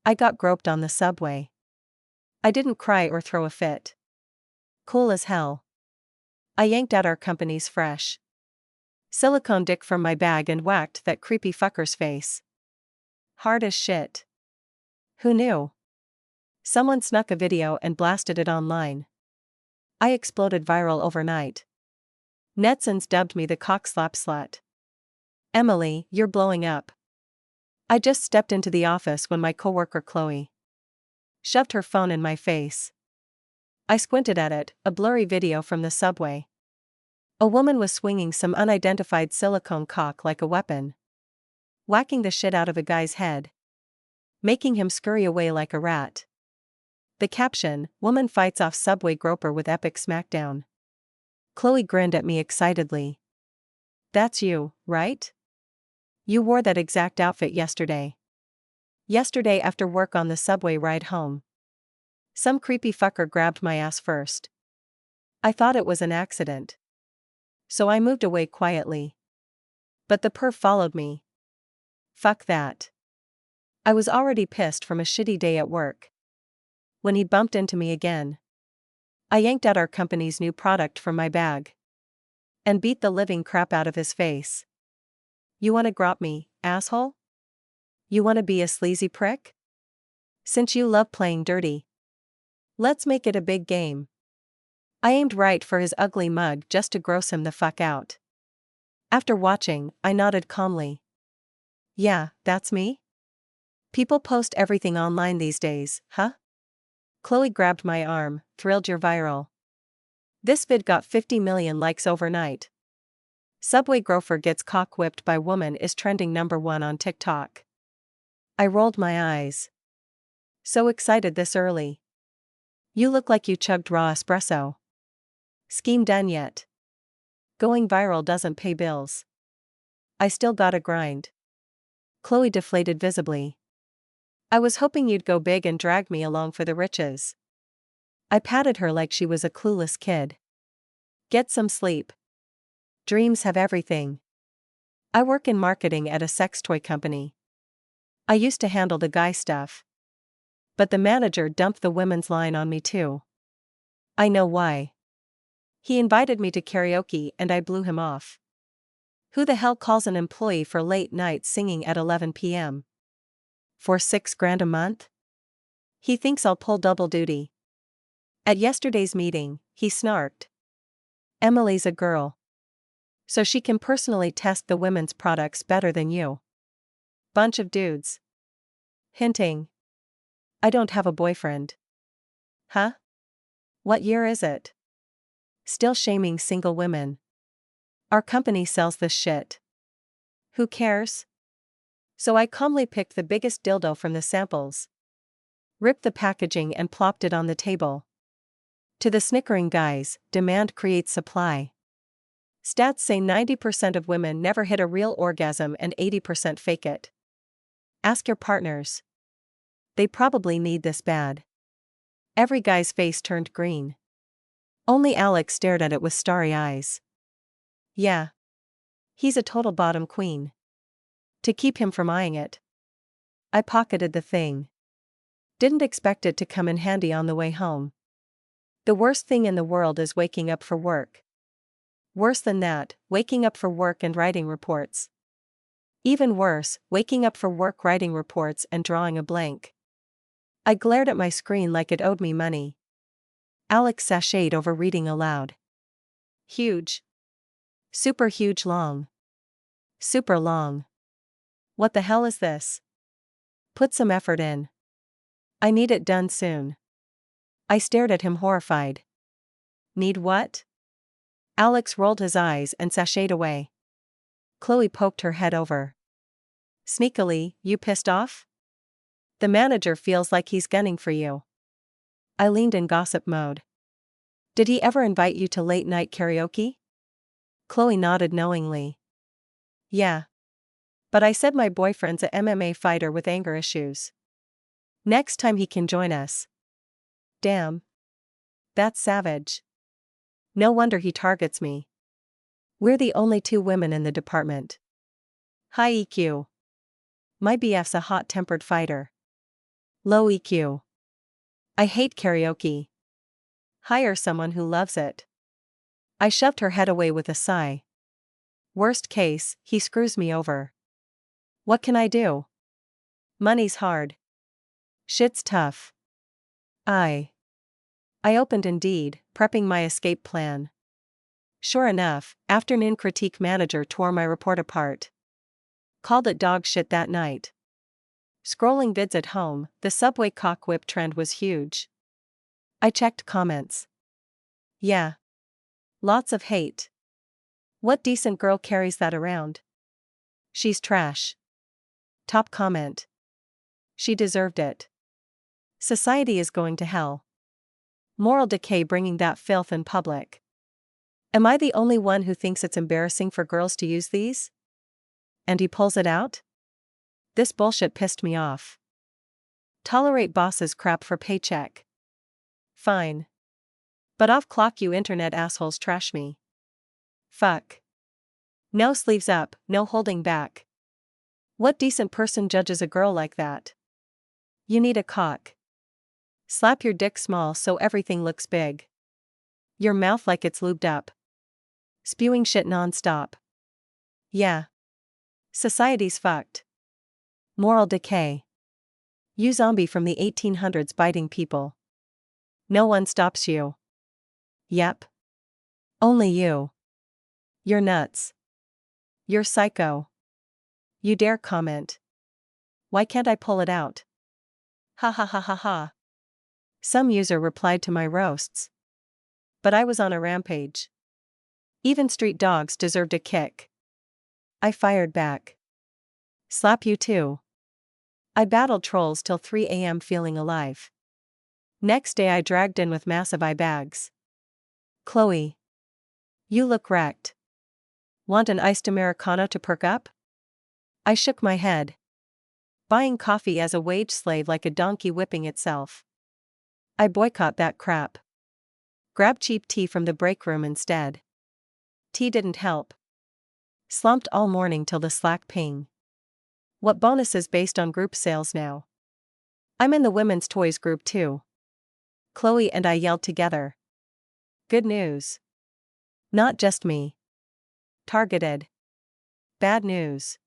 I got groped on the subway. I didn't cry or throw a fit. Cool as hell. I yanked out our company's fresh silicone dick from my bag and whacked that creepy fucker's face. Hard as shit. Who knew? Someone snuck a video and blasted it online. I exploded viral overnight. Netzens dubbed me the cock slap slut. Emily, you're blowing up. I just stepped into the office when my coworker Chloe shoved her phone in my face. I squinted at it, a blurry video from the subway. A woman was swinging some unidentified silicone cock like a weapon, whacking the shit out of a guy's head, making him scurry away like a rat. The caption, woman fights off subway groper with epic smackdown. Chloe grinned at me excitedly. That's you, right? You wore that exact outfit yesterday. Yesterday after work on the subway ride home. Some creepy fucker grabbed my ass first. I thought it was an accident, so I moved away quietly. But the perv followed me. Fuck that. I was already pissed from a shitty day at work when he bumped into me again. I yanked out our company's new product from my bag and beat the living crap out of his face. You wanna grop me, asshole? You wanna be a sleazy prick? Since you love playing dirty, let's make it a big game. I aimed right for his ugly mug just to gross him the fuck out. After watching, I nodded calmly. Yeah, that's me? People post everything online these days, huh? Chloe grabbed my arm, thrilled you're viral. This vid got 50 million likes overnight. Subway groper gets cock whipped by woman is trending #1 on TikTok. I rolled my eyes. So excited this early. You look like you chugged raw espresso. Scheme done yet? Going viral doesn't pay bills. I still gotta grind. Chloe deflated visibly. I was hoping you'd go big and drag me along for the riches. I patted her like she was a clueless kid. Get some sleep. Dreams have everything. I work in marketing at a sex toy company. I used to handle the guy stuff, but the manager dumped the women's line on me too. I know why. He invited me to karaoke and I blew him off. Who the hell calls an employee for late night singing at 11 p.m.? For $6,000 a month? He thinks I'll pull double duty. At yesterday's meeting, he snarked. Emily's a girl, so she can personally test the women's products better than you. Bunch of dudes. Hinting. I don't have a boyfriend. Huh? What year is it? Still shaming single women. Our company sells this shit. Who cares? So I calmly picked the biggest dildo from the samples, ripped the packaging and plopped it on the table. To the snickering guys, demand creates supply. Stats say 90% of women never hit a real orgasm and 80% fake it. Ask your partners. They probably need this bad. Every guy's face turned green. Only Alex stared at it with starry eyes. Yeah. He's a total bottom queen. To keep him from eyeing it, I pocketed the thing. Didn't expect it to come in handy on the way home. The worst thing in the world is waking up for work. Worse than that, waking up for work and writing reports. Even worse, waking up for work writing reports and drawing a blank. I glared at my screen like it owed me money. Alex sashayed over reading aloud. Huge. Super huge long. Super long. What the hell is this? Put some effort in. I need it done soon. I stared at him horrified. Need what? Alex rolled his eyes and sashayed away. Chloe poked her head over. Sneakily, you pissed off? The manager feels like he's gunning for you. I leaned in gossip mode. Did he ever invite you to late night karaoke? Chloe nodded knowingly. Yeah. But I said my boyfriend's a MMA fighter with anger issues. Next time he can join us. Damn. That's savage. No wonder he targets me. We're the only 2 women in the department. High EQ. My BF's a hot-tempered fighter. Low EQ. I hate karaoke. Hire someone who loves it. I shoved her head away with a sigh. Worst case, he screws me over. What can I do? Money's hard. Shit's tough. I opened Indeed, prepping my escape plan. Sure enough, afternoon critique manager tore my report apart. Called it dog shit that night. Scrolling vids at home, the subway cock whip trend was huge. I checked comments. Yeah. Lots of hate. What decent girl carries that around? She's trash. Top comment. She deserved it. Society is going to hell. Moral decay bringing that filth in public. Am I the only one who thinks it's embarrassing for girls to use these? And he pulls it out? This bullshit pissed me off. Tolerate boss's crap for paycheck. Fine. But off clock you internet assholes trash me. Fuck. No sleeves up, no holding back. What decent person judges a girl like that? You need a cock. Slap your dick small so everything looks big. Your mouth like it's lubed up. Spewing shit non-stop. Yeah. Society's fucked. Moral decay. You zombie from the 1800s biting people. No one stops you. Yep. Only you. You're nuts. You're psycho. You dare comment. Why can't I pull it out? Ha ha ha ha ha. Some user replied to my roasts. But I was on a rampage. Even street dogs deserved a kick. I fired back. Slap you too. I battled trolls till 3 a.m. feeling alive. Next day I dragged in with massive eye bags. Chloe. You look wrecked. Want an iced Americano to perk up? I shook my head. Buying coffee as a wage slave like a donkey whipping itself. I boycott that crap. Grab cheap tea from the break room instead. Tea didn't help. Slumped all morning till the Slack ping. What bonuses based on group sales now? I'm in the women's toys group too. Chloe and I yelled together. Good news. Not just me. Targeted. Bad news.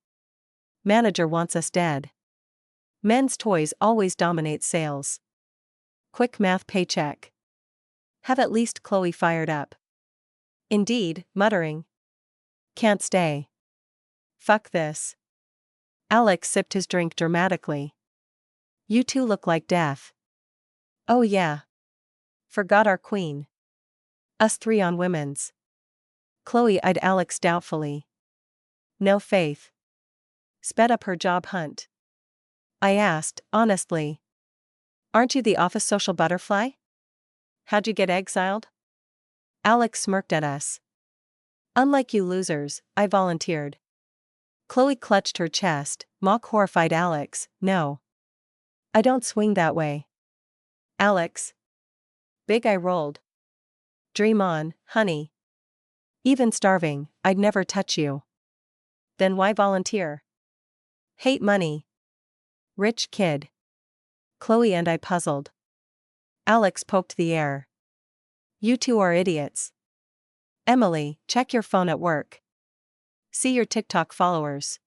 Manager wants us dead. Men's toys always dominate sales. Quick math paycheck. Have at least Chloe fired up. Indeed, muttering. Can't stay. Fuck this. Alex sipped his drink dramatically. You two look like death. Oh yeah. Forgot our queen. Us three on women's. Chloe eyed Alex doubtfully. No faith. Sped up her job hunt. I asked, honestly. Aren't you the office social butterfly? How'd you get exiled? Alex smirked at us. Unlike you losers, I volunteered. Chloe clutched her chest, mock horrified Alex, no. I don't swing that way. Alex. Big eye rolled. Dream on, honey. Even starving, I'd never touch you. Then why volunteer? Hate money. Rich kid. Chloe and I puzzled. Alex poked the air. You two are idiots. Emily, check your phone at work. See your TikTok followers.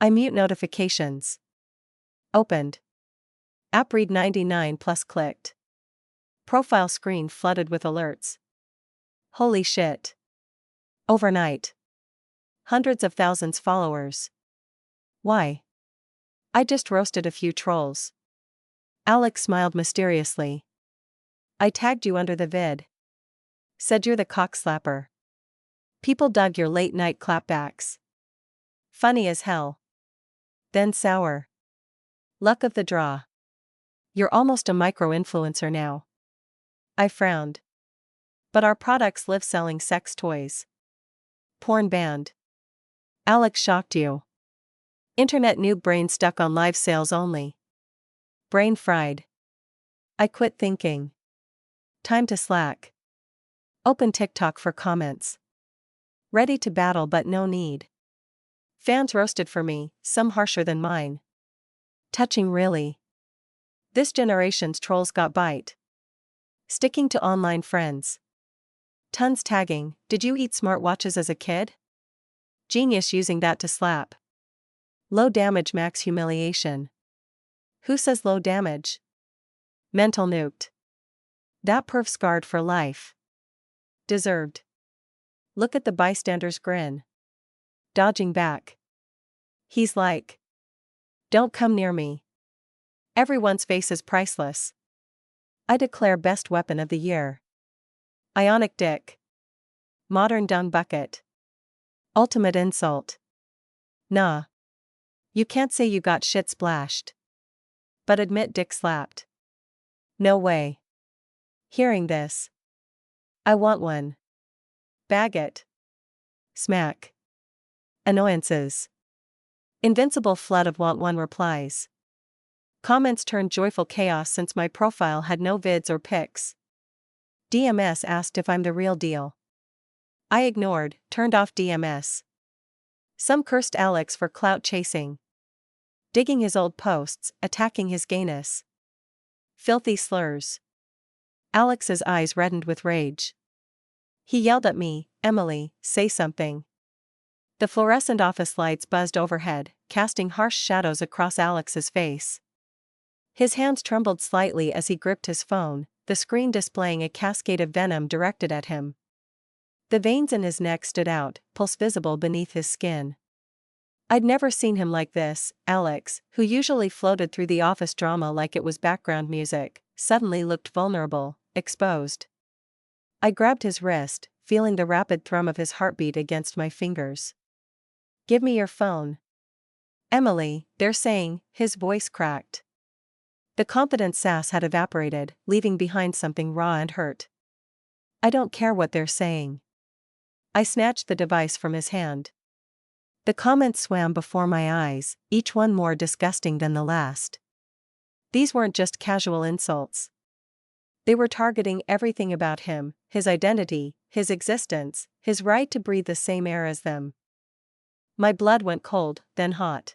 I mute notifications. Opened. App read 99 plus clicked. Profile screen flooded with alerts. Holy shit. Overnight. Hundreds of thousands followers. Why? I just roasted a few trolls. Alex smiled mysteriously. I tagged you under the vid. Said you're the cockslapper. People dug your late night clapbacks. Funny as hell. Then sour. Luck of the draw. You're almost a micro-influencer now. I frowned. But our products live selling sex toys. Porn banned. Alex shocked you. Internet noob brain stuck on live sales only. Brain fried. I quit thinking. Time to slack. Open TikTok for comments. Ready to battle but no need. Fans roasted for me, some harsher than mine. Touching really. This generation's trolls got bite. Sticking to online friends. Tons tagging, did you eat smartwatches as a kid? Genius using that to slap. Low damage max humiliation. Who says low damage? Mental nuked. That perf scarred for life. Deserved. Look at the bystander's grin. Dodging back. He's like, don't come near me. Everyone's face is priceless. I declare best weapon of the year. Ionic dick. Modern dung bucket. Ultimate insult. Nah. You can't say you got shit splashed. But admit dick slapped. No way. Hearing this. I want one. Bag it. Smack. Annoyances. Invincible flood of want one replies. Comments turned joyful chaos since my profile had no vids or pics. DMS asked if I'm the real deal. I ignored, turned off DMS. Some cursed Alex for clout chasing. Digging his old posts, attacking his gayness. Filthy slurs. Alex's eyes reddened with rage. He yelled at me, Emily, say something. The fluorescent office lights buzzed overhead, casting harsh shadows across Alex's face. His hands trembled slightly as he gripped his phone, the screen displaying a cascade of venom directed at him. The veins in his neck stood out, pulse visible beneath his skin. I'd never seen him like this. Alex, who usually floated through the office drama like it was background music, suddenly looked vulnerable, exposed. I grabbed his wrist, feeling the rapid thrum of his heartbeat against my fingers. Give me your phone. Emily, they're saying, his voice cracked. The confident sass had evaporated, leaving behind something raw and hurt. I don't care what they're saying. I snatched the device from his hand. The comments swam before my eyes, each one more disgusting than the last. These weren't just casual insults. They were targeting everything about him, his identity, his existence, his right to breathe the same air as them. My blood went cold, then hot.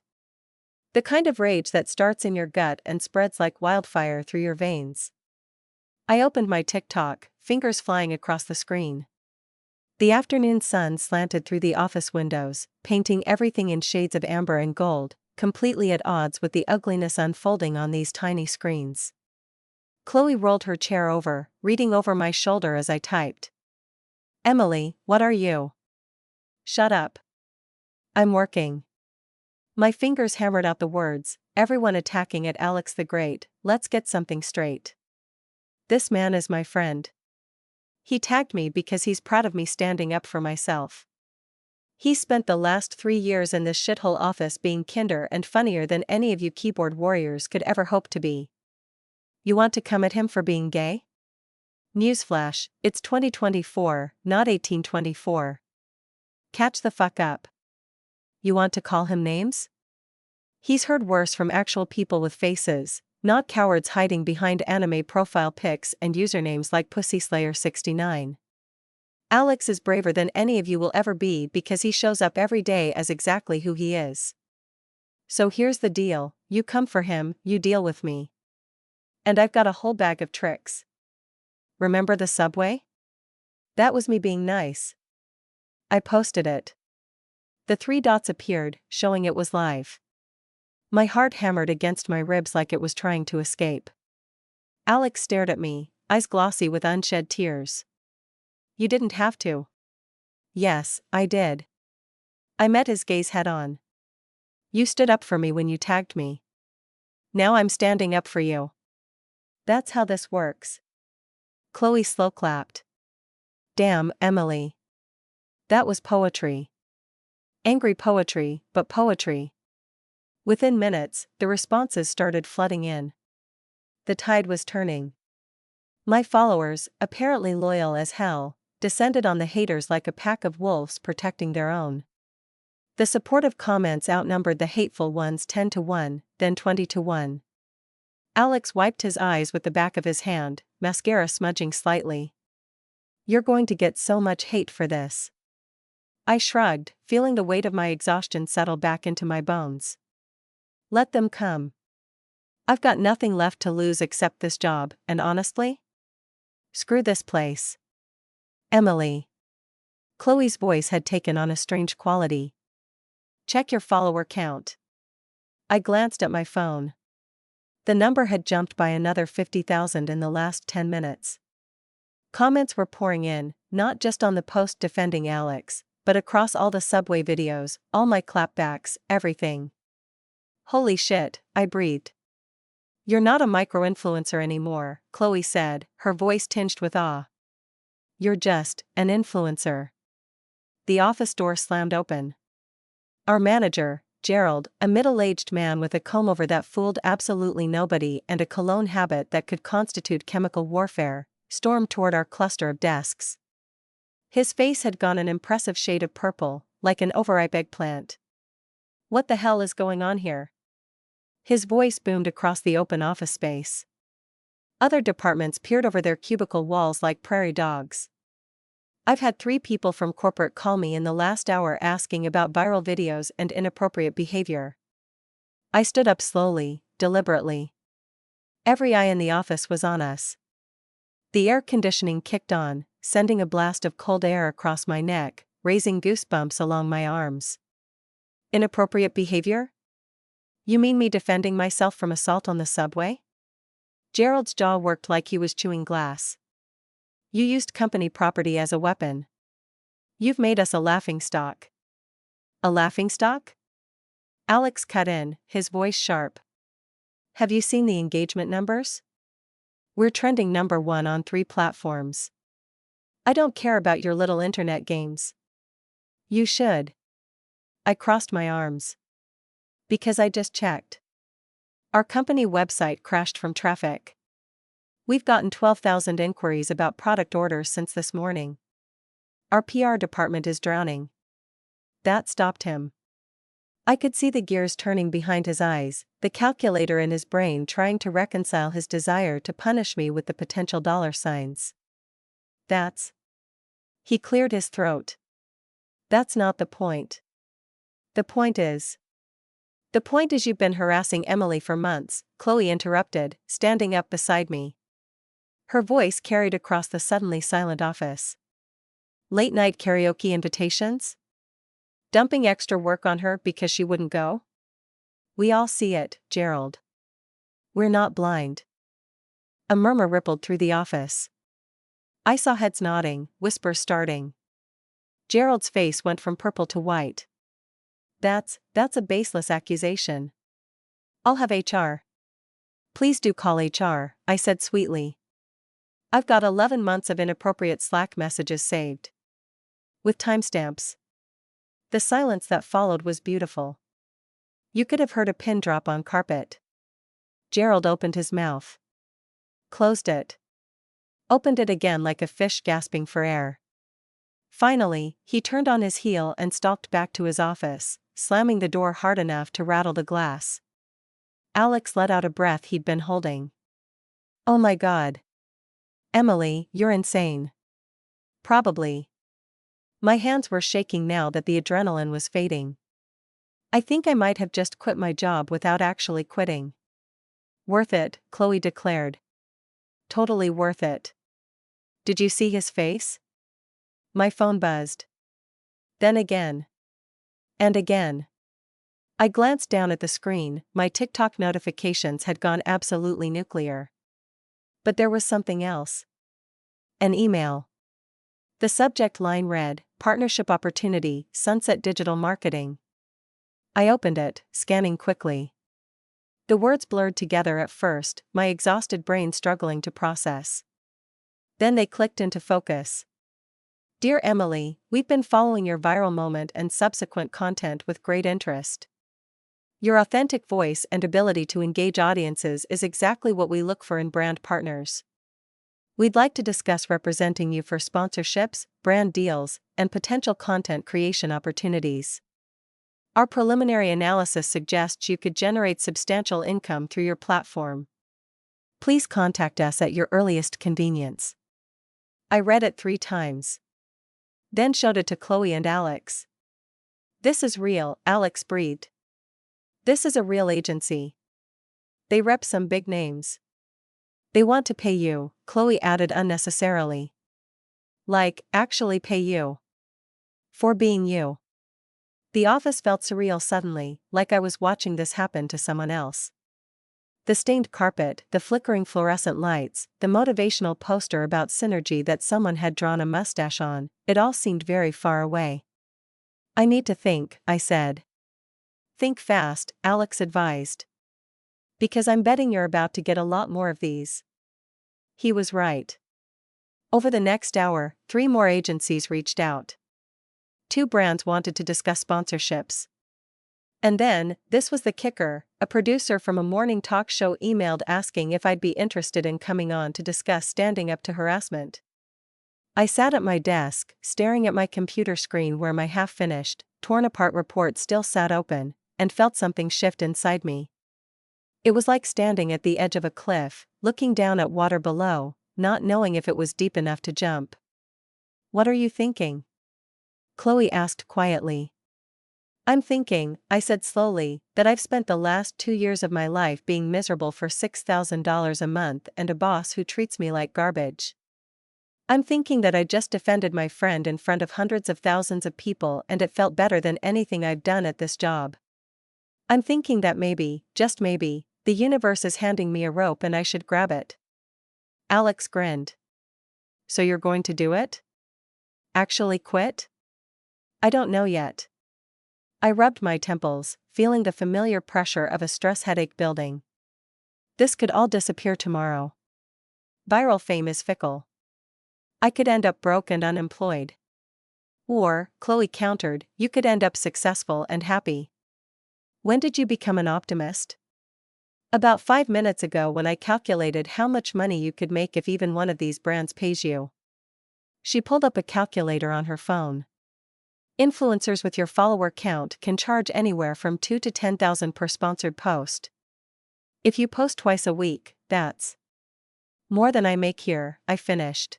The kind of rage that starts in your gut and spreads like wildfire through your veins. I opened my TikTok, fingers flying across the screen. The afternoon sun slanted through the office windows, painting everything in shades of amber and gold, completely at odds with the ugliness unfolding on these tiny screens. Chloe rolled her chair over, reading over my shoulder as I typed. Emily, what are you? Shut up. I'm working. My fingers hammered out the words, everyone attacking at Alex the Great, let's get something straight. This man is my friend. He tagged me because he's proud of me standing up for myself. He spent the last 3 years in this shithole office being kinder and funnier than any of you keyboard warriors could ever hope to be. You want to come at him for being gay? Newsflash, it's 2024, not 1824. Catch the fuck up. You want to call him names? He's heard worse from actual people with faces, not cowards hiding behind anime profile pics and usernames like PussySlayer69. Alex is braver than any of you will ever be because he shows up every day as exactly who he is. So here's the deal, you come for him, you deal with me. And I've got a whole bag of tricks. Remember the subway? That was me being nice. I posted it. The 3 dots appeared, showing it was live. My heart hammered against my ribs like it was trying to escape. Alex stared at me, eyes glossy with unshed tears. You didn't have to. Yes, I did. I met his gaze head on. You stood up for me when you tagged me. Now I'm standing up for you. That's how this works. Chloe slow clapped. Damn, Emily. That was poetry. Angry poetry, but poetry. Within minutes, the responses started flooding in. The tide was turning. My followers, apparently loyal as hell, descended on the haters like a pack of wolves protecting their own. The supportive comments outnumbered the hateful ones 10-1, then 20-1. Alex wiped his eyes with the back of his hand, mascara smudging slightly. You're going to get so much hate for this. I shrugged, feeling the weight of my exhaustion settle back into my bones. Let them come. I've got nothing left to lose except this job, and honestly? Screw this place. Emily. Chloe's voice had taken on a strange quality. Check your follower count. I glanced at my phone. The number had jumped by another 50,000 in the last 10 minutes. Comments were pouring in, not just on the post defending Alex, but across all the subway videos, all my clapbacks, everything. Holy shit, I breathed. You're not a micro-influencer anymore, Chloe said, her voice tinged with awe. You're just an influencer. The office door slammed open. Our manager, Gerald, a middle-aged man with a comb-over that fooled absolutely nobody and a cologne habit that could constitute chemical warfare, stormed toward our cluster of desks. His face had gone an impressive shade of purple, like an overripe eggplant. What the hell is going on here? His voice boomed across the open office space. Other departments peered over their cubicle walls like prairie dogs. I've had 3 people from corporate call me in the last hour asking about viral videos and inappropriate behavior. I stood up slowly, deliberately. Every eye in the office was on us. The air conditioning kicked on, sending a blast of cold air across my neck, raising goosebumps along my arms. Inappropriate behavior? You mean me defending myself from assault on the subway? Gerald's jaw worked like he was chewing glass. You used company property as a weapon. You've made us a laughingstock. A laughingstock? Alex cut in, his voice sharp. Have you seen the engagement numbers? We're trending number 1 on 3 platforms. I don't care about your little internet games. You should. I crossed my arms. Because I just checked. Our company website crashed from traffic. We've gotten 12,000 inquiries about product orders since this morning. Our PR department is drowning. That stopped him. I could see the gears turning behind his eyes, the calculator in his brain trying to reconcile his desire to punish me with the potential dollar signs. He cleared his throat. That's not the point. The point is you've been harassing Emily for months, Chloe interrupted, standing up beside me. Her voice carried across the suddenly silent office. Late-night karaoke invitations? Dumping extra work on her because she wouldn't go? We all see it, Gerald. We're not blind. A murmur rippled through the office. I saw heads nodding, whispers starting. Gerald's face went from purple to white. That's a baseless accusation. I'll have HR. Please do call HR, I said sweetly. I've got 11 months of inappropriate Slack messages saved. With timestamps. The silence that followed was beautiful. You could have heard a pin drop on carpet. Gerald opened his mouth. Closed it. Opened it again like a fish gasping for air. Finally, he turned on his heel and stalked back to his office, slamming the door hard enough to rattle the glass. Alex let out a breath he'd been holding. Oh my God. Emily, you're insane. Probably. My hands were shaking now that the adrenaline was fading. I think I might have just quit my job without actually quitting. Worth it, Chloe declared. Totally worth it. Did you see his face? My phone buzzed. Then again. And again. I glanced down at the screen, my TikTok notifications had gone absolutely nuclear. But there was something else. An email. The subject line read, Partnership Opportunity, Sunset Digital Marketing. I opened it, scanning quickly. The words blurred together at first, my exhausted brain struggling to process. Then they clicked into focus. Dear Emily, we've been following your viral moment and subsequent content with great interest. Your authentic voice and ability to engage audiences is exactly what we look for in brand partners. We'd like to discuss representing you for sponsorships, brand deals, and potential content creation opportunities. Our preliminary analysis suggests you could generate substantial income through your platform. Please contact us at your earliest convenience. I read it 3 times. Then showed it to Chloe and Alex. This is real, Alex breathed. This is a real agency. They rep some big names. They want to pay you, Chloe added unnecessarily. Like, actually pay you. For being you. The office felt surreal suddenly, like I was watching this happen to someone else. The stained carpet, the flickering fluorescent lights, the motivational poster about synergy that someone had drawn a mustache on, it all seemed very far away. I need to think, I said. Think fast, Alex advised. Because I'm betting you're about to get a lot more of these. He was right. Over the next hour, 3 more agencies reached out. 2 brands wanted to discuss sponsorships. And then, this was the kicker, a producer from a morning talk show emailed asking if I'd be interested in coming on to discuss standing up to harassment. I sat at my desk, staring at my computer screen where my half-finished, torn-apart report still sat open, and felt something shift inside me. It was like standing at the edge of a cliff, looking down at water below, not knowing if it was deep enough to jump. What are you thinking? Chloe asked quietly. I'm thinking, I said slowly, that I've spent the last 2 years of my life being miserable for $6,000 a month and a boss who treats me like garbage. I'm thinking that I just defended my friend in front of hundreds of thousands of people and it felt better than anything I've done at this job. I'm thinking that maybe, just maybe, the universe is handing me a rope and I should grab it. Alex grinned. So you're going to do it? Actually quit? I don't know yet. I rubbed my temples, feeling the familiar pressure of a stress headache building. This could all disappear tomorrow. Viral fame is fickle. I could end up broke and unemployed. Or, Chloe countered, you could end up successful and happy. When did you become an optimist? About 5 minutes ago when I calculated how much money you could make if even one of these brands pays you. She pulled up a calculator on her phone. Influencers with your follower count can charge anywhere from $2,000 to $10,000 per sponsored post. If you post twice a week, that's more than I make here, I finished.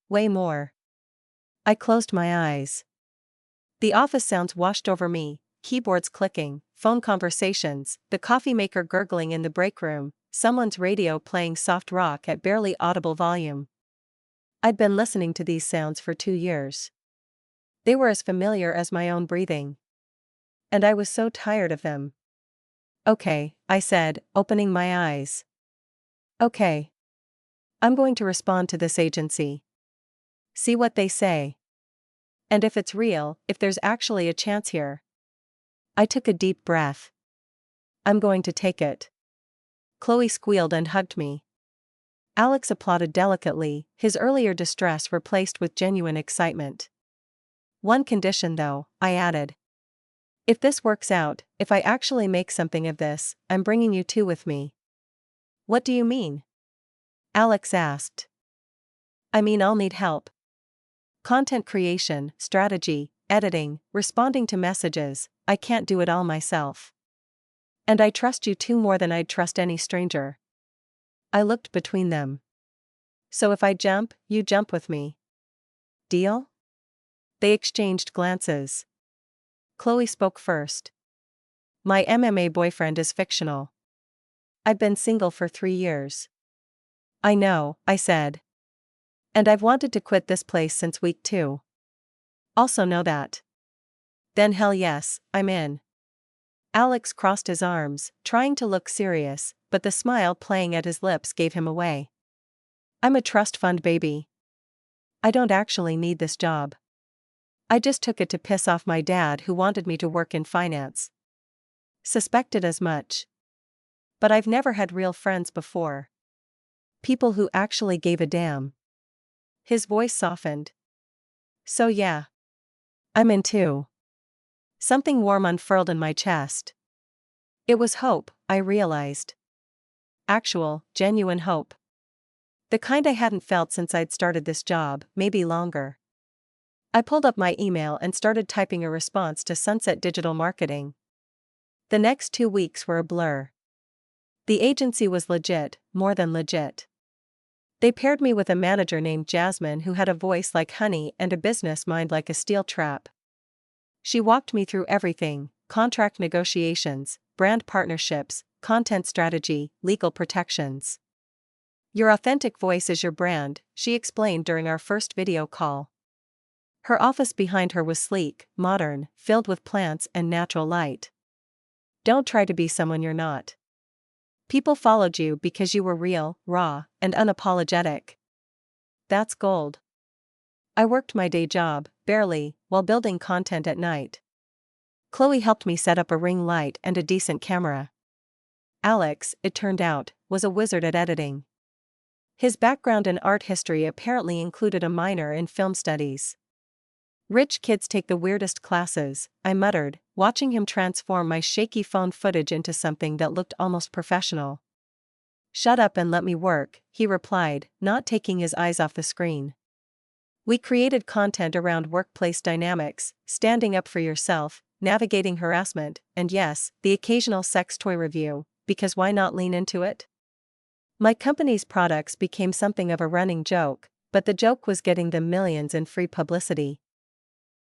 Way more. I closed my eyes. The office sounds washed over me, keyboards clicking, phone conversations, the coffee maker gurgling in the break room, someone's radio playing soft rock at barely audible volume. I'd been listening to these sounds for 2 years. They were as familiar as my own breathing. And I was so tired of them. Okay, I said, opening my eyes. Okay. I'm going to respond to this agency. See what they say. And if it's real, if there's actually a chance here. I took a deep breath. I'm going to take it. Chloe squealed and hugged me. Alex applauded delicately, his earlier distress replaced with genuine excitement. One condition though, I added. If this works out, if I actually make something of this, I'm bringing you 2 with me. What do you mean? Alex asked. I mean I'll need help. Content creation, strategy, editing, responding to messages, I can't do it all myself. And I trust you 2 more than I'd trust any stranger. I looked between them. So if I jump, you jump with me. Deal? They exchanged glances. Chloe spoke first. My MMA boyfriend is fictional. I've been single for 3 years. I know, I said. And I've wanted to quit this place since week 2. Also know that. Then hell yes, I'm in. Alex crossed his arms, trying to look serious, but the smile playing at his lips gave him away. I'm a trust fund baby. I don't actually need this job. I just took it to piss off my dad who wanted me to work in finance. Suspected as much. But I've never had real friends before. People who actually gave a damn. His voice softened. So yeah. I'm in too. Something warm unfurled in my chest. It was hope, I realized. Actual, genuine hope. The kind I hadn't felt since I'd started this job, maybe longer. I pulled up my email and started typing a response to Sunset Digital Marketing. The next 2 weeks were a blur. The agency was legit, more than legit. They paired me with a manager named Jasmine who had a voice like honey and a business mind like a steel trap. She walked me through everything: contract negotiations, brand partnerships, content strategy, legal protections. Your authentic voice is your brand, she explained during our first video call. Her office behind her was sleek, modern, filled with plants and natural light. Don't try to be someone you're not. People followed you because you were real, raw, and unapologetic. That's gold. I worked my day job, barely, while building content at night. Chloe helped me set up a ring light and a decent camera. Alex, it turned out, was a wizard at editing. His background in art history apparently included a minor in film studies. Rich kids take the weirdest classes, I muttered, watching him transform my shaky phone footage into something that looked almost professional. Shut up and let me work, he replied, not taking his eyes off the screen. We created content around workplace dynamics, standing up for yourself, navigating harassment, and yes, the occasional sex toy review, because why not lean into it? My company's products became something of a running joke, but the joke was getting them millions in free publicity.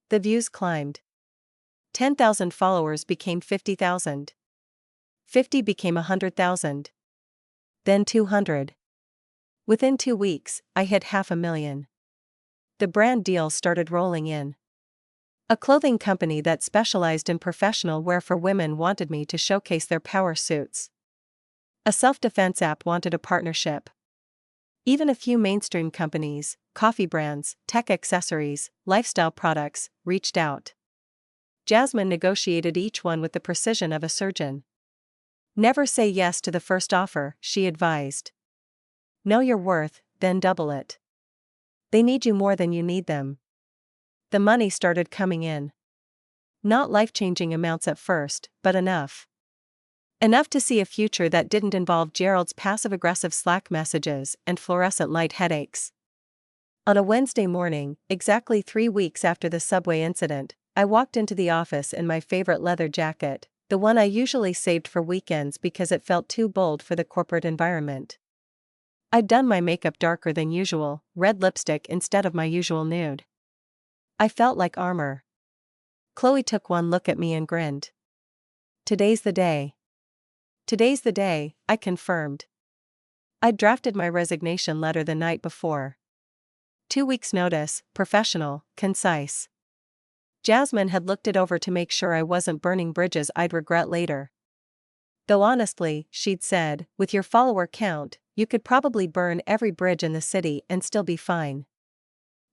The views climbed. 10,000 followers became 50,000. 50 became 100,000. Then 200. Within 2 weeks, I hit 500,000. The brand deals started rolling in. A clothing company that specialized in professional wear for women wanted me to showcase their power suits. A self-defense app wanted a partnership. Even a few mainstream companies, coffee brands, tech accessories, lifestyle products, reached out. Jasmine negotiated each one with the precision of a surgeon. Never say yes to the first offer, she advised. Know your worth, then double it. They need you more than you need them. The money started coming in. Not life-changing amounts at first, but enough. Enough to see a future that didn't involve Gerald's passive-aggressive Slack messages and fluorescent light headaches. On a Wednesday morning, exactly 3 weeks after the subway incident, I walked into the office in my favorite leather jacket, the one I usually saved for weekends because it felt too bold for the corporate environment. I'd done my makeup darker than usual, red lipstick instead of my usual nude. I felt like armor. Chloe took one look at me and grinned. Today's the day. Today's the day, I confirmed. I'd drafted my resignation letter the night before. 2 weeks' notice, professional, concise. Jasmine had looked it over to make sure I wasn't burning bridges I'd regret later. Though honestly, she'd said, with your follower count, you could probably burn every bridge in the city and still be fine.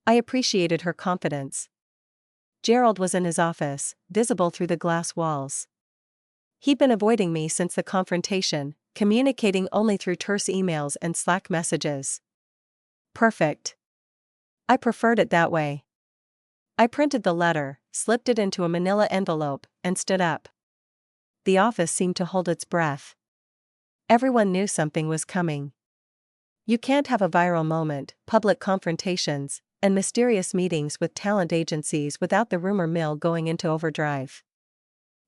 I appreciated her confidence. Gerald was in his office, visible through the glass walls. He'd been avoiding me since the confrontation, communicating only through terse emails and Slack messages. Perfect. I preferred it that way. I printed the letter, slipped it into a manila envelope, and stood up. The office seemed to hold its breath. Everyone knew something was coming. You can't have a viral moment, public confrontations, and mysterious meetings with talent agencies without the rumor mill going into overdrive.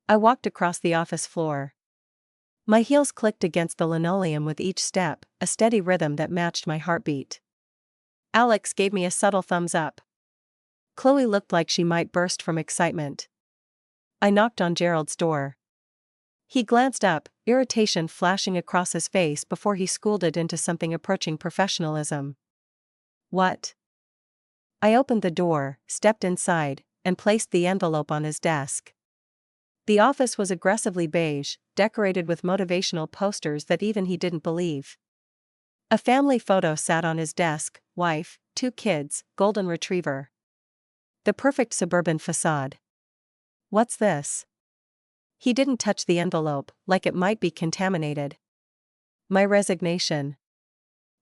I walked across the office floor. My heels clicked against the linoleum with each step, a steady rhythm that matched my heartbeat. Alex gave me a subtle thumbs up. Chloe looked like she might burst from excitement. I knocked on Gerald's door. He glanced up, irritation flashing across his face before he schooled it into something approaching professionalism. What? I opened the door, stepped inside, and placed the envelope on his desk. The office was aggressively beige, decorated with motivational posters that even he didn't believe. A family photo sat on his desk, wife, 2 kids, golden retriever. The perfect suburban facade. What's this? He didn't touch the envelope, like it might be contaminated. My resignation.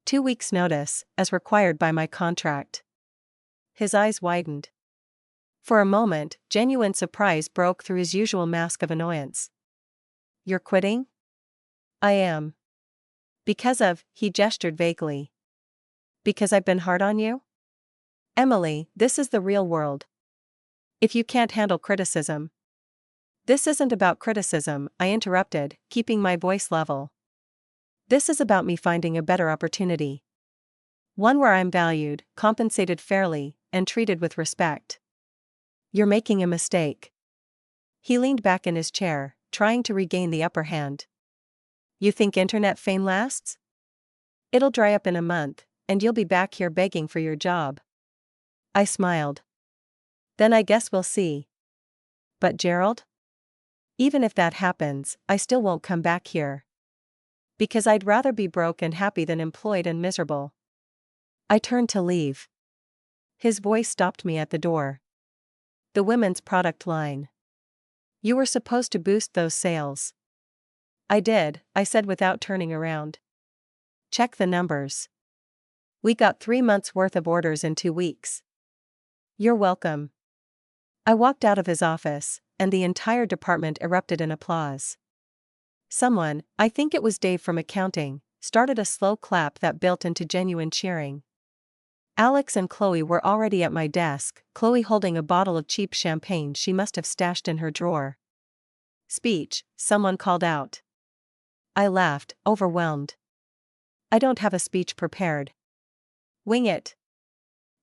2 weeks' notice, as required by my contract. His eyes widened. For a moment, genuine surprise broke through his usual mask of annoyance. You're quitting? I am. Because of, he gestured vaguely. Because I've been hard on you? Emily, this is the real world. If you can't handle criticism. This isn't about criticism, I interrupted, keeping my voice level. This is about me finding a better opportunity. One where I'm valued, compensated fairly, and treated with respect. You're making a mistake. He leaned back in his chair, trying to regain the upper hand. You think internet fame lasts? It'll dry up in a month, and you'll be back here begging for your job. I smiled. Then I guess we'll see. But Gerald? Even if that happens, I still won't come back here. Because I'd rather be broke and happy than employed and miserable. I turned to leave. His voice stopped me at the door. The women's product line. You were supposed to boost those sales. I did, I said without turning around. Check the numbers. We got 3 months' worth of orders in 2 weeks. You're welcome. I walked out of his office, and the entire department erupted in applause. Someone, I think it was Dave from accounting, started a slow clap that built into genuine cheering. Alex and Chloe were already at my desk, Chloe holding a bottle of cheap champagne she must have stashed in her drawer. Speech, someone called out. I laughed, overwhelmed. I don't have a speech prepared. Wing it.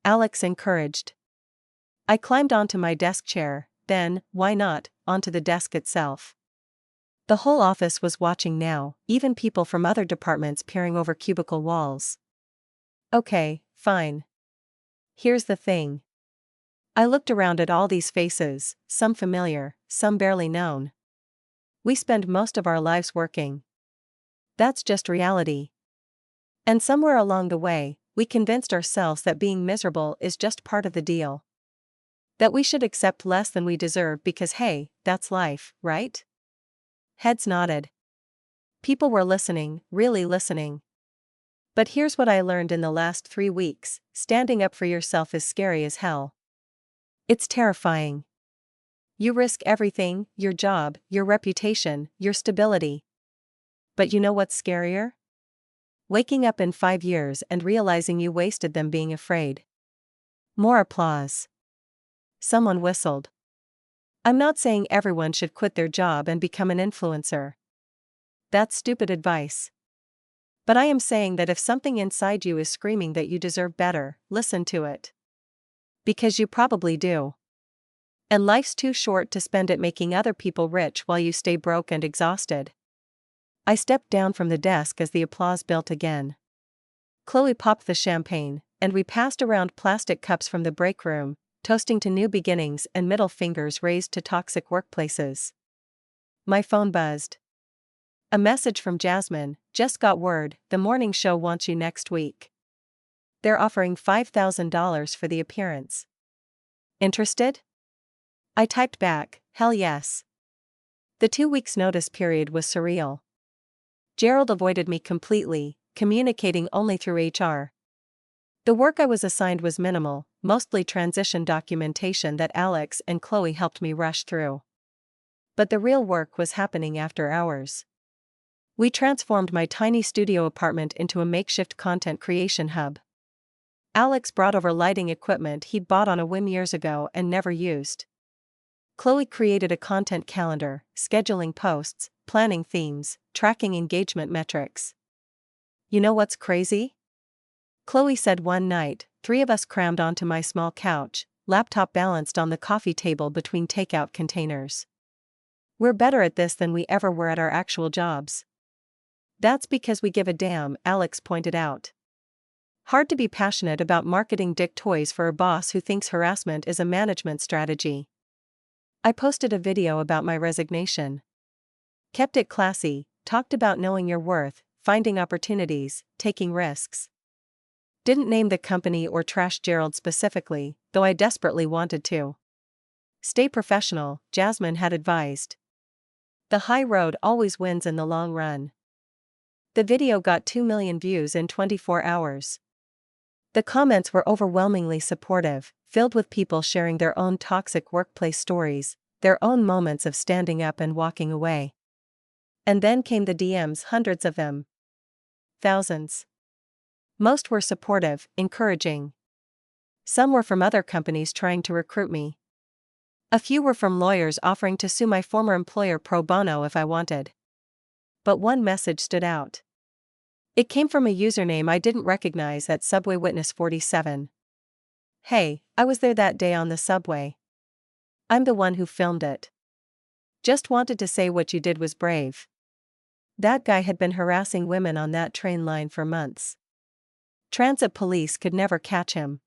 Alex encouraged. I climbed onto my desk chair, then, why not, onto the desk itself. The whole office was watching now, even people from other departments peering over cubicle walls. Okay, fine. Here's the thing. I looked around at all these faces, some familiar, some barely known. We spend most of our lives working. That's just reality. And somewhere along the way, we convinced ourselves that being miserable is just part of the deal. That we should accept less than we deserve because hey, that's life, right? Heads nodded. People were listening, really listening. But here's what I learned in the last 3 weeks, standing up for yourself is scary as hell. It's terrifying. You risk everything, your job, your reputation, your stability. But you know what's scarier? Waking up in 5 years and realizing you wasted them being afraid. More applause. Someone whistled. I'm not saying everyone should quit their job and become an influencer. That's stupid advice. But I am saying that if something inside you is screaming that you deserve better, listen to it. Because you probably do. And life's too short to spend it making other people rich while you stay broke and exhausted. I stepped down from the desk as the applause built again. Chloe popped the champagne, and we passed around plastic cups from the break room, toasting to new beginnings and middle fingers raised to toxic workplaces. My phone buzzed. A message from Jasmine, just got word, the morning show wants you next week. They're offering $5,000 for the appearance. Interested? I typed back, hell yes. The 2 weeks notice period was surreal. Gerald avoided me completely, communicating only through HR. The work I was assigned was minimal, mostly transition documentation that Alex and Chloe helped me rush through. But the real work was happening after hours. We transformed my tiny studio apartment into a makeshift content creation hub. Alex brought over lighting equipment he'd bought on a whim years ago and never used. Chloe created a content calendar, scheduling posts, planning themes, tracking engagement metrics. You know what's crazy? Chloe said one night, 3 of us crammed onto my small couch, laptop balanced on the coffee table between takeout containers. We're better at this than we ever were at our actual jobs. That's because we give a damn, Alex pointed out. Hard to be passionate about marketing dick toys for a boss who thinks harassment is a management strategy. I posted a video about my resignation. Kept it classy, talked about knowing your worth, finding opportunities, taking risks. Didn't name the company or trash Gerald specifically, though I desperately wanted to. Stay professional, Jasmine had advised. The high road always wins in the long run. The video got 2 million views in 24 hours. The comments were overwhelmingly supportive, filled with people sharing their own toxic workplace stories, their own moments of standing up and walking away. And then came the DMs, hundreds of them. Thousands. Most were supportive, encouraging. Some were from other companies trying to recruit me. A few were from lawyers offering to sue my former employer pro bono if I wanted. But one message stood out. It came from a username I didn't recognize at Subway Witness 47. Hey, I was there that day on the subway. I'm the one who filmed it. Just wanted to say what you did was brave. That guy had been harassing women on that train line for months. Transit police could never catch him.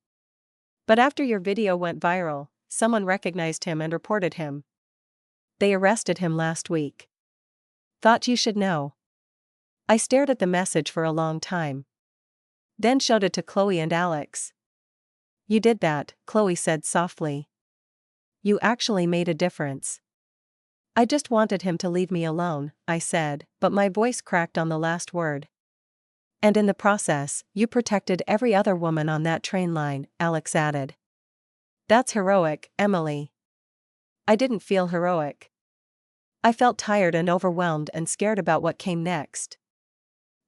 But after your video went viral, someone recognized him and reported him. They arrested him last week. Thought you should know. I stared at the message for a long time. Then showed it to Chloe and Alex. You did that, Chloe said softly. You actually made a difference. I just wanted him to leave me alone, I said, but my voice cracked on the last word. And in the process, you protected every other woman on that train line, Alex added. That's heroic, Emily. I didn't feel heroic. I felt tired and overwhelmed and scared about what came next.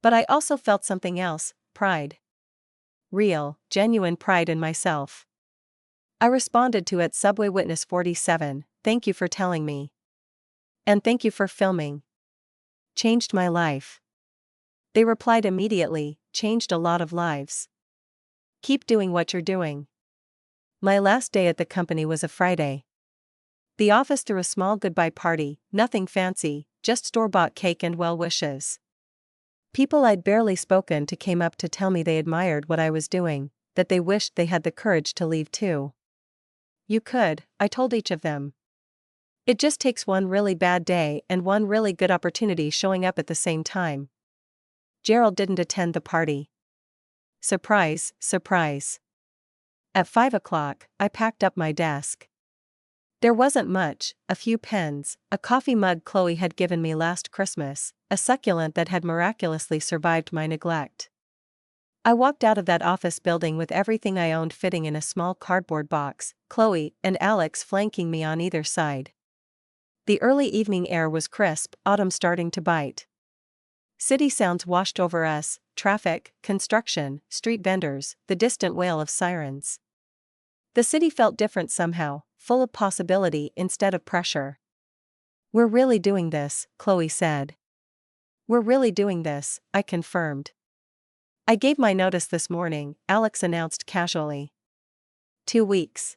But I also felt something else, pride. Real, genuine pride in myself. I responded to at Subway Witness 47, thank you for telling me. And thank you for filming. Changed my life. They replied immediately, changed a lot of lives. Keep doing what you're doing. My last day at the company was a Friday. The office threw a small goodbye party, nothing fancy, just store-bought cake and well wishes. People I'd barely spoken to came up to tell me they admired what I was doing, that they wished they had the courage to leave too. You could, I told each of them. It just takes one really bad day and one really good opportunity showing up at the same time. Gerald didn't attend the party. Surprise, surprise. At 5 o'clock, I packed up my desk. There wasn't much, a few pens, a coffee mug Chloe had given me last Christmas, a succulent that had miraculously survived my neglect. I walked out of that office building with everything I owned fitting in a small cardboard box, Chloe and Alex flanking me on either side. The early evening air was crisp, autumn starting to bite. City sounds washed over us, traffic, construction, street vendors, the distant wail of sirens. The city felt different somehow, full of possibility instead of pressure. We're really doing this, Chloe said. We're really doing this, I confirmed. I gave my notice this morning, Alex announced casually. 2 weeks.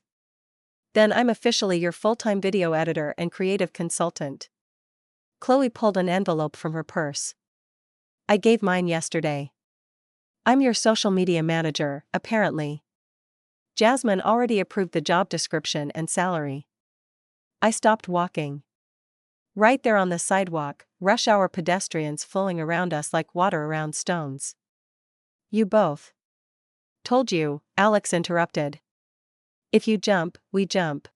Then I'm officially your full-time video editor and creative consultant. Chloe pulled an envelope from her purse. I gave mine yesterday. I'm your social media manager, apparently. Jasmine already approved the job description and salary. I stopped walking. Right there on the sidewalk, rush hour pedestrians flowing around us like water around stones. You both. Told you, Alex interrupted. If you jump, we jump.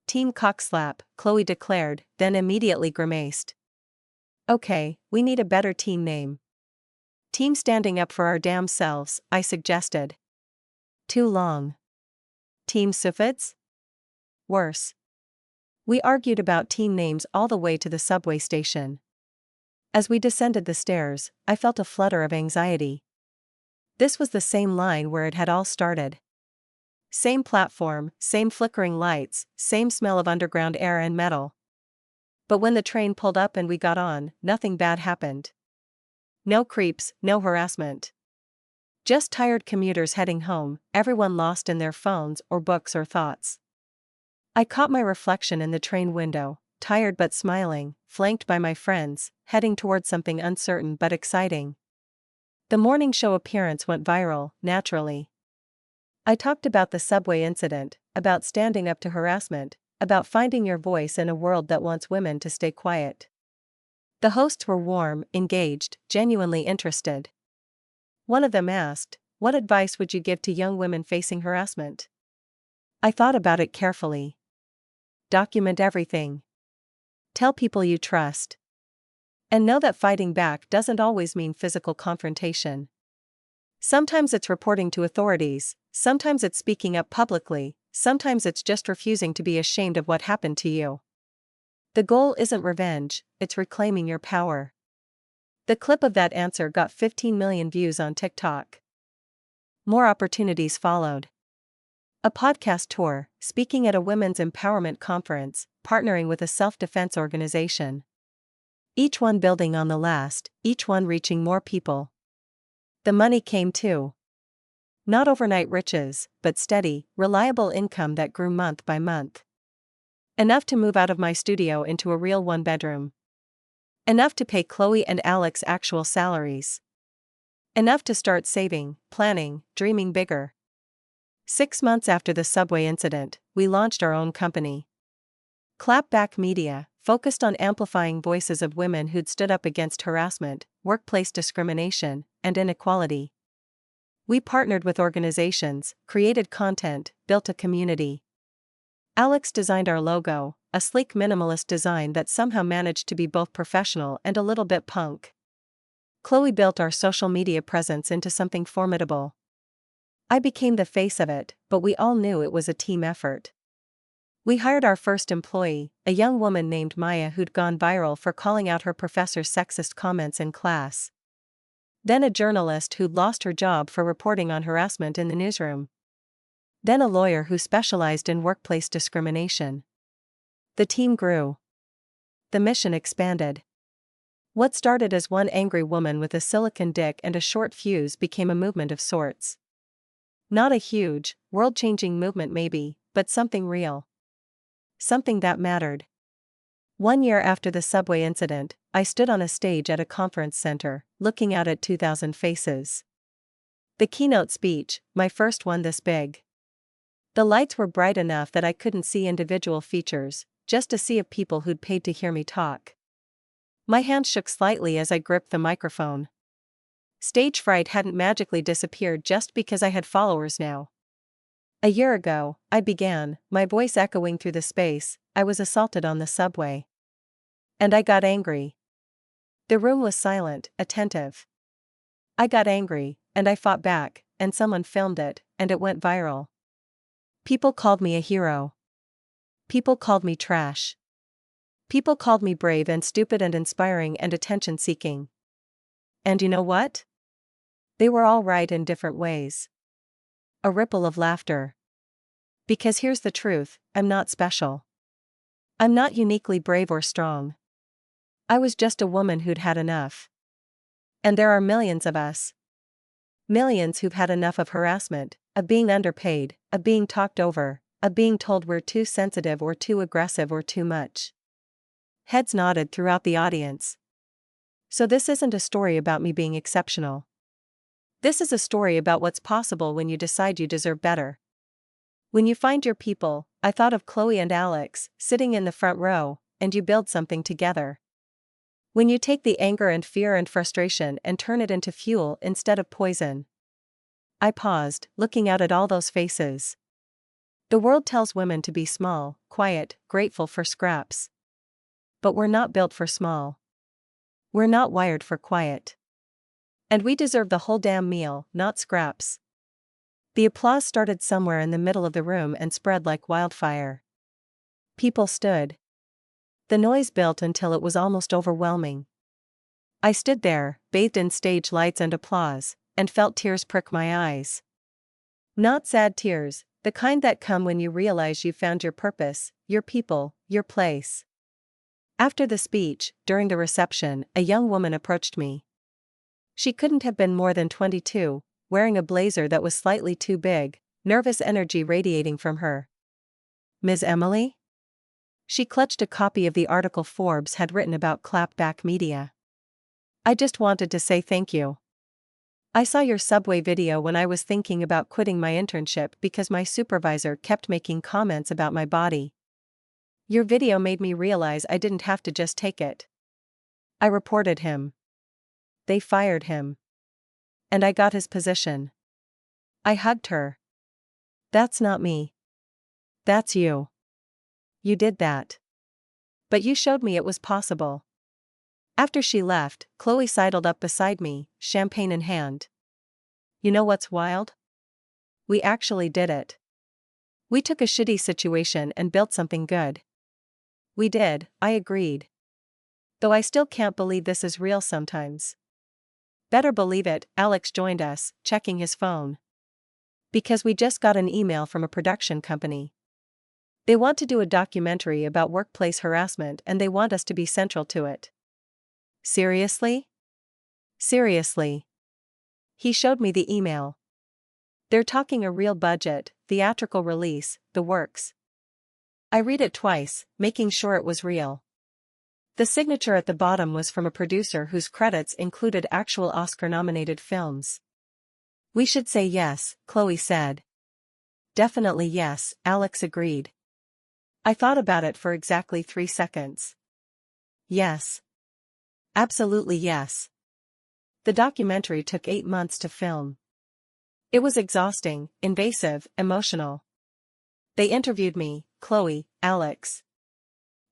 Team cockslap, Chloe declared, then immediately grimaced. Okay, we need a better team name. Team standing up for our damn selves, I suggested. Too long. Team Sufits? Worse. We argued about team names all the way to the subway station. As we descended the stairs, I felt a flutter of anxiety. This was the same line where it had all started. Same platform, same flickering lights, same smell of underground air and metal. But when the train pulled up and we got on, nothing bad happened. No creeps, no harassment. Just tired commuters heading home, everyone lost in their phones or books or thoughts. I caught my reflection in the train window, tired but smiling, flanked by my friends, heading towards something uncertain but exciting. The morning show appearance went viral, naturally. I talked about the subway incident, about standing up to harassment, about finding your voice in a world that wants women to stay quiet. The hosts were warm, engaged, genuinely interested. One of them asked, "What advice would you give to young women facing harassment?" I thought about it carefully. Document everything. Tell people you trust. And know that fighting back doesn't always mean physical confrontation. Sometimes it's reporting to authorities, sometimes it's speaking up publicly, sometimes it's just refusing to be ashamed of what happened to you. The goal isn't revenge, it's reclaiming your power. The clip of that answer got 15 million views on TikTok. More opportunities followed. A podcast tour, speaking at a women's empowerment conference, partnering with a self-defense organization. Each one building on the last, each one reaching more people. The money came too. Not overnight riches, but steady, reliable income that grew month by month. Enough to move out of my studio into a real one-bedroom. Enough to pay Chloe and Alex actual salaries. Enough to start saving, planning, dreaming bigger. 6 months after the subway incident, we launched our own company. Clapback Media, focused on amplifying voices of women who'd stood up against harassment, workplace discrimination, and inequality. We partnered with organizations, created content, built a community. Alex designed our logo, a sleek minimalist design that somehow managed to be both professional and a little bit punk. Chloe built our social media presence into something formidable. I became the face of it, but we all knew it was a team effort. We hired our first employee, a young woman named Maya who'd gone viral for calling out her professor's sexist comments in class. Then a journalist who'd lost her job for reporting on harassment in the newsroom. Then a lawyer who specialized in workplace discrimination. The team grew. The mission expanded. What started as one angry woman with a silicone dick and a short fuse became a movement of sorts. Not a huge, world-changing movement maybe, but something real. Something that mattered. 1 year after the subway incident, I stood on a stage at a conference center, looking out at 2,000 faces. The keynote speech, my first one this big. The lights were bright enough that I couldn't see individual features, just a sea of people who'd paid to hear me talk. My hand shook slightly as I gripped the microphone. Stage fright hadn't magically disappeared just because I had followers now. A year ago, I began, my voice echoing through the space. I was assaulted on the subway. And I got angry. The room was silent, attentive. I got angry, and I fought back, and someone filmed it, and it went viral. People called me a hero. People called me trash. People called me brave and stupid and inspiring and attention-seeking. And you know what? They were all right in different ways. A ripple of laughter. Because here's the truth, I'm not special. I'm not uniquely brave or strong. I was just a woman who'd had enough. And there are millions of us. Millions who've had enough of harassment, of being underpaid, of being talked over, of being told we're too sensitive or too aggressive or too much. Heads nodded throughout the audience. So this isn't a story about me being exceptional. This is a story about what's possible when you decide you deserve better. When you find your people, I thought of Chloe and Alex, sitting in the front row, and you build something together. When you take the anger and fear and frustration and turn it into fuel instead of poison. I paused, looking out at all those faces. The world tells women to be small, quiet, grateful for scraps. But we're not built for small. We're not wired for quiet. And we deserve the whole damn meal, not scraps. The applause started somewhere in the middle of the room and spread like wildfire. People stood. The noise built until it was almost overwhelming. I stood there, bathed in stage lights and applause, and felt tears prick my eyes. Not sad tears, the kind that come when you realize you found your purpose, your people, your place. After the speech, during the reception, a young woman approached me. She couldn't have been more than 22, wearing a blazer that was slightly too big, nervous energy radiating from her. Ms. Emily? She clutched a copy of the article Forbes had written about Clapback Media. I just wanted to say thank you. I saw your subway video when I was thinking about quitting my internship because my supervisor kept making comments about my body. Your video made me realize I didn't have to just take it. I reported him. They fired him. And I got his position. I hugged her. That's not me. That's you. You did that. But you showed me it was possible. After she left, Chloe sidled up beside me, champagne in hand. You know what's wild? We actually did it. We took a shitty situation and built something good. We did, I agreed. Though I still can't believe this is real sometimes. Better believe it, Alex joined us, checking his phone. Because we just got an email from a production company. They want to do a documentary about workplace harassment and they want us to be central to it. Seriously? Seriously. He showed me the email. They're talking a real budget, theatrical release, the works. I read it twice, making sure it was real. The signature at the bottom was from a producer whose credits included actual Oscar-nominated films. "We should say yes," Chloe said. "Definitely yes," Alex agreed. I thought about it for exactly 3 seconds. Yes. Absolutely yes. The documentary took 8 months to film. It was exhausting, invasive, emotional. They interviewed me, Chloe, Alex.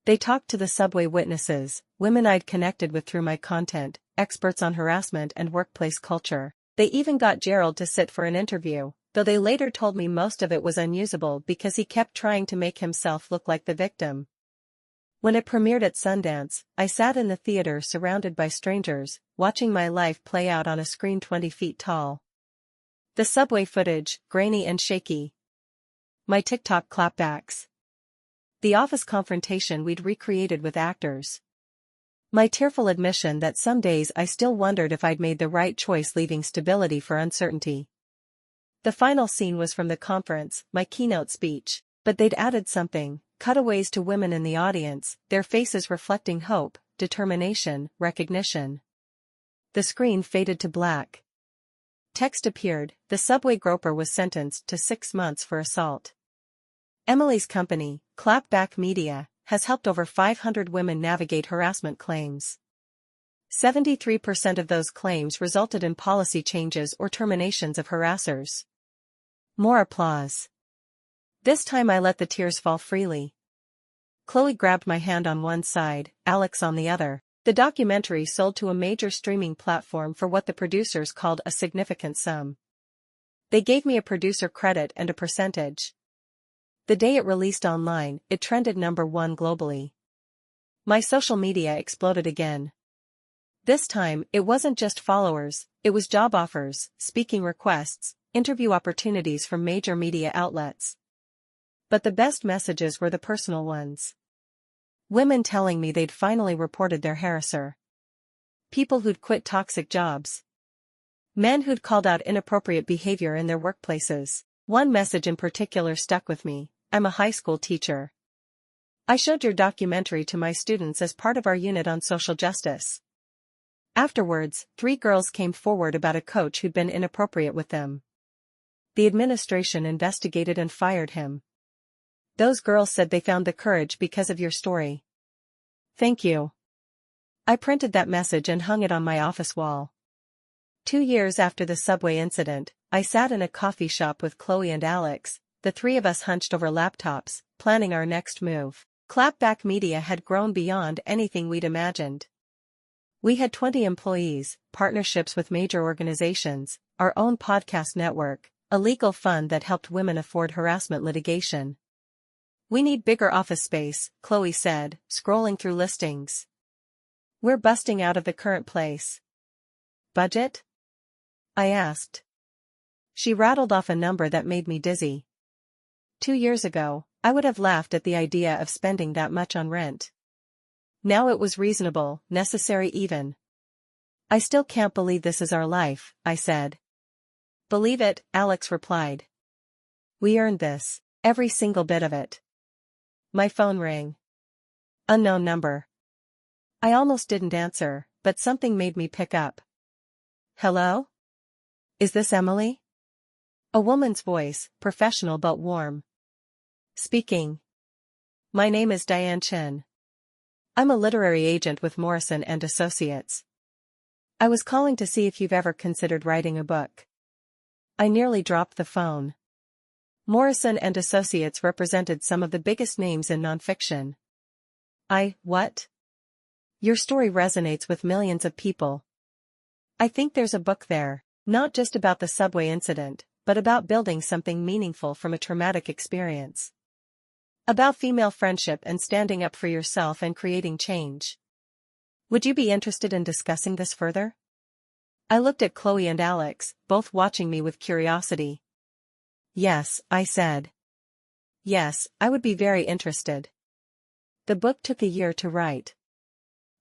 They talked to the subway witnesses, women I'd connected with through my content, experts on harassment and workplace culture. They even got Gerald to sit for an interview, though they later told me most of it was unusable because he kept trying to make himself look like the victim. When it premiered at Sundance, I sat in the theater surrounded by strangers, watching my life play out on a screen 20 feet tall. The subway footage, grainy and shaky. My TikTok clapbacks. The office confrontation we'd recreated with actors. My tearful admission that some days I still wondered if I'd made the right choice leaving stability for uncertainty. The final scene was from the conference, my keynote speech, but they'd added something, cutaways to women in the audience, their faces reflecting hope, determination, recognition. The screen faded to black. Text appeared, the subway groper was sentenced to 6 months for assault. Emily's company, Clapback Media, has helped over 500 women navigate harassment claims. 73% of those claims resulted in policy changes or terminations of harassers. More applause. This time I let the tears fall freely. Chloe grabbed my hand on one side, Alex on the other. The documentary sold to a major streaming platform for what the producers called a significant sum. They gave me a producer credit and a percentage. The day it released online, it trended #1 globally. My social media exploded again. This time, it wasn't just followers, it was job offers, speaking requests, interview opportunities from major media outlets. But the best messages were the personal ones. Women telling me they'd finally reported their harasser. People who'd quit toxic jobs. Men who'd called out inappropriate behavior in their workplaces. One message in particular stuck with me: "I'm a high school teacher. I showed your documentary to my students as part of our unit on social justice." Afterwards, 3 girls came forward about a coach who'd been inappropriate with them. The administration investigated and fired him. Those girls said they found the courage because of your story. Thank you. I printed that message and hung it on my office wall. 2 years after the subway incident, I sat in a coffee shop with Chloe and Alex, the 3 of us hunched over laptops, planning our next move. Clapback Media had grown beyond anything we'd imagined. We had 20 employees, partnerships with major organizations, our own podcast network, a legal fund that helped women afford harassment litigation. "We need bigger office space," Chloe said, scrolling through listings. "We're busting out of the current place." "Budget?" I asked. She rattled off a number that made me dizzy. 2 years ago, I would have laughed at the idea of spending that much on rent. Now it was reasonable, necessary even. "I still can't believe this is our life," I said. "Believe it," Alex replied. "We earned this, every single bit of it." My phone rang. Unknown number. I almost didn't answer, but something made me pick up. "Hello? Is this Emily?" A woman's voice, professional but warm. "Speaking. My name is Diane Chen. I'm a literary agent with Morrison and Associates. I was calling to see if you've ever considered writing a book." I nearly dropped the phone. Morrison and Associates represented some of the biggest names in nonfiction. What? Your story resonates with millions of people. I think there's a book there, not just about the subway incident, but about building something meaningful from a traumatic experience. About female friendship and standing up for yourself and creating change. Would you be interested in discussing this further?" I looked at Chloe and Alex, both watching me with curiosity. "Yes," I said. "Yes, I would be very interested." The book took a year to write.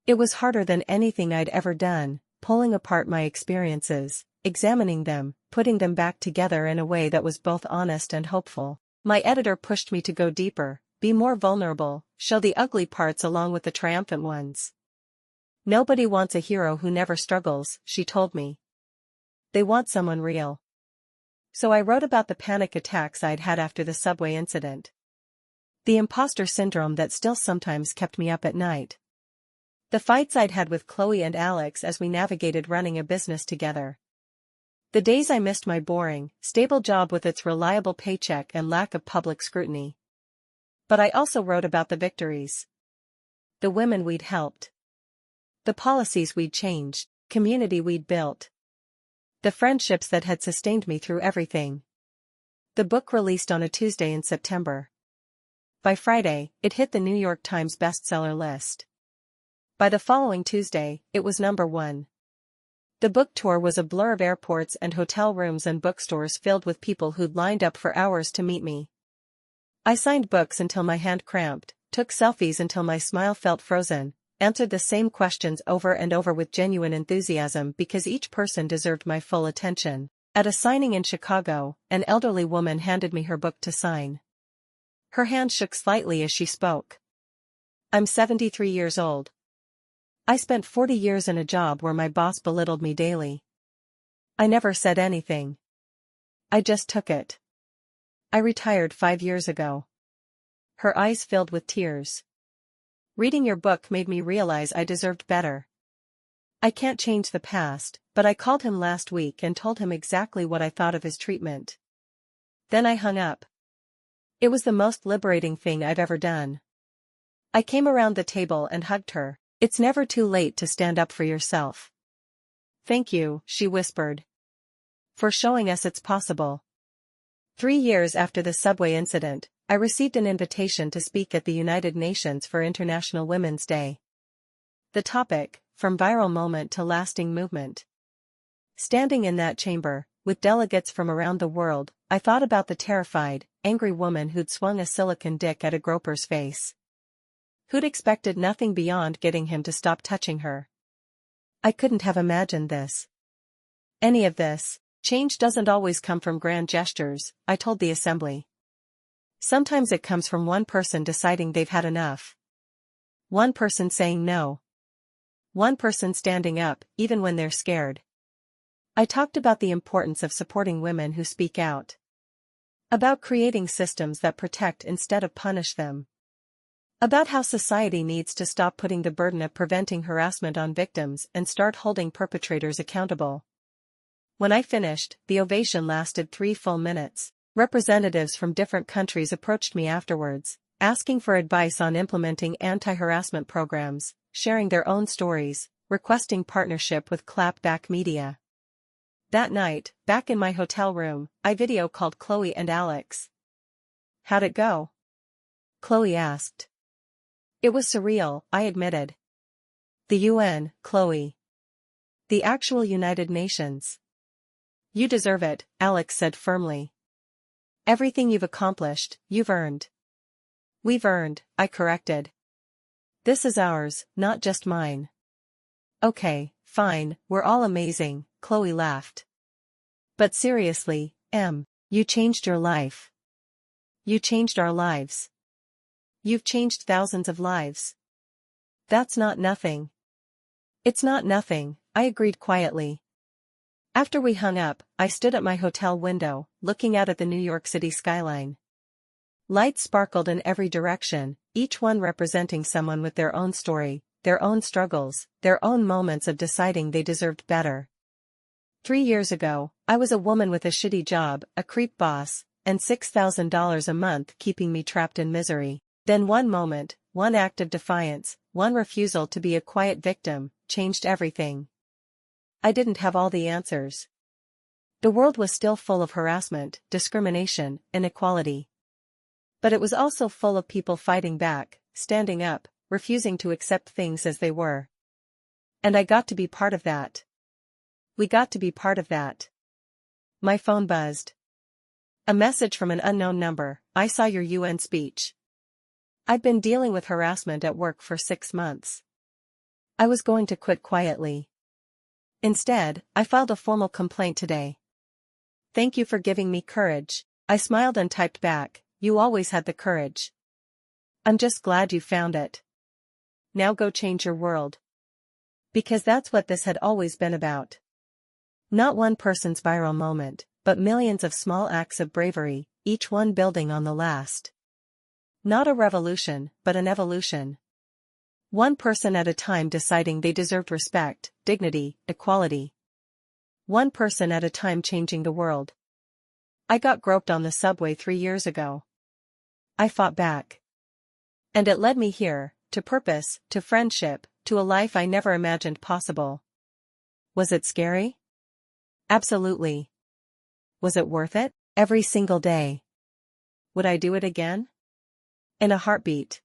It was harder than anything I'd ever done, pulling apart my experiences, examining them, putting them back together in a way that was both honest and hopeful. My editor pushed me to go deeper, be more vulnerable, show the ugly parts along with the triumphant ones. Nobody wants a hero who never struggles, she told me. They want someone real. So I wrote about the panic attacks I'd had after the subway incident. The imposter syndrome that still sometimes kept me up at night. The fights I'd had with Chloe and Alex as we navigated running a business together. The days I missed my boring, stable job with its reliable paycheck and lack of public scrutiny. But I also wrote about the victories. The women we'd helped. The policies we'd changed, community we'd built. The friendships that had sustained me through everything. The book released on a Tuesday in September. By Friday, it hit the New York Times bestseller list. By the following Tuesday, it was #1. The book tour was a blur of airports and hotel rooms and bookstores filled with people who'd lined up for hours to meet me. I signed books until my hand cramped, took selfies until my smile felt frozen, answered the same questions over and over with genuine enthusiasm because each person deserved my full attention. At a signing in Chicago, an elderly woman handed me her book to sign. Her hand shook slightly as she spoke. I'm 73 years old. I spent 40 years in a job where my boss belittled me daily. I never said anything. I just took it. I retired 5 years ago. Her eyes filled with tears. Reading your book made me realize I deserved better. I can't change the past, but I called him last week and told him exactly what I thought of his treatment. Then I hung up. It was the most liberating thing I've ever done. I came around the table and hugged her. It's never too late to stand up for yourself. Thank you, she whispered. For showing us it's possible. 3 years after the subway incident, I received an invitation to speak at the United Nations for International Women's Day. The topic, from viral moment to lasting movement. Standing in that chamber, with delegates from around the world, I thought about the terrified, angry woman who'd swung a silicone dick at a groper's face. Who'd expected nothing beyond getting him to stop touching her. I couldn't have imagined this. Any of this. Change doesn't always come from grand gestures, I told the assembly. Sometimes it comes from one person deciding they've had enough. One person saying no. One person standing up, even when they're scared. I talked about the importance of supporting women who speak out. About creating systems that protect instead of punish them. About how society needs to stop putting the burden of preventing harassment on victims and start holding perpetrators accountable. When I finished, the ovation lasted 3 full minutes. Representatives from different countries approached me afterwards, asking for advice on implementing anti-harassment programs, sharing their own stories, requesting partnership with clapback media. That night, back in my hotel room, I video called Chloe and Alex. How'd it go? Chloe asked. It was surreal, I admitted. The UN, Chloe. The actual United Nations. You deserve it, Alex said firmly. Everything you've accomplished, you've earned. We've earned, I corrected. This is ours, not just mine. Okay, fine, we're all amazing, Chloe laughed. But seriously, you changed your life. You changed our lives. You've changed thousands of lives. That's not nothing. It's not nothing, I agreed quietly. After we hung up, I stood at my hotel window, looking out at the New York City skyline. Lights sparkled in every direction, each one representing someone with their own story, their own struggles, their own moments of deciding they deserved better. 3 years ago, I was a woman with a shitty job, a creep boss, and $6,000 a month keeping me trapped in misery. Then one moment, one act of defiance, one refusal to be a quiet victim, changed everything. I didn't have all the answers. The world was still full of harassment, discrimination, inequality. But it was also full of people fighting back, standing up, refusing to accept things as they were. And I got to be part of that. We got to be part of that. My phone buzzed. A message from an unknown number. I saw your UN speech. I'd been dealing with harassment at work for 6 months. I was going to quit quietly. Instead, I filed a formal complaint today. Thank you for giving me courage. I smiled and typed back, you always had the courage. I'm just glad you found it. Now go change your world. Because that's what this had always been about. Not one person's viral moment, but millions of small acts of bravery, each one building on the last. Not a revolution, but an evolution. One person at a time deciding they deserved respect, dignity, equality. One person at a time changing the world. I got groped on the subway 3 years ago. I fought back. And it led me here, to purpose, to friendship, to a life I never imagined possible. Was it scary? Absolutely. Was it worth it? Every single day. Would I do it again? In a heartbeat.